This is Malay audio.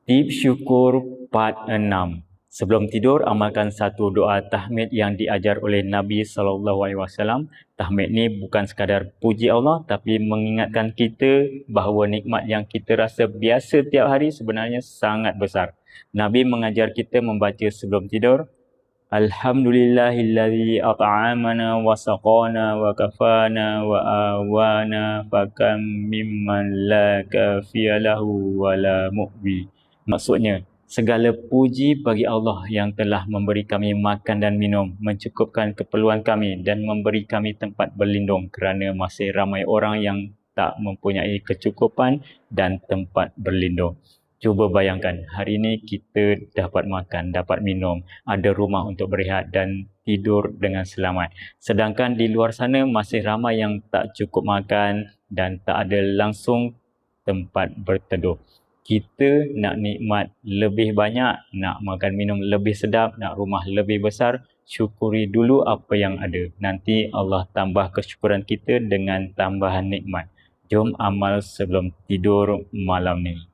Tips syukur part 6. Sebelum tidur, amalkan satu doa tahmid yang diajar oleh Nabi SAW. Tahmid ni bukan sekadar puji Allah, tapi mengingatkan kita bahawa nikmat yang kita rasa biasa tiap hari sebenarnya sangat besar. Nabi mengajar kita membaca sebelum tidur, Alhamdulillahillazi at'amana wa saqana wa kafana wa awana fakam mimman la kafiya lahu wa la mu'wi. Maksudnya, segala puji bagi Allah yang telah memberi kami makan dan minum, mencukupkan keperluan kami dan memberi kami tempat berlindung kerana masih ramai orang yang tak mempunyai kecukupan dan tempat berlindung. Cuba bayangkan, hari ini kita dapat makan, dapat minum, ada rumah untuk berehat dan tidur dengan selamat. Sedangkan di luar sana masih ramai yang tak cukup makan dan tak ada langsung tempat berteduh. Kita nak nikmat lebih banyak, nak makan minum lebih sedap, nak rumah lebih besar, syukuri dulu apa yang ada. Nanti Allah tambah kesyukuran kita dengan tambahan nikmat. Jom amal sebelum tidur malam ni.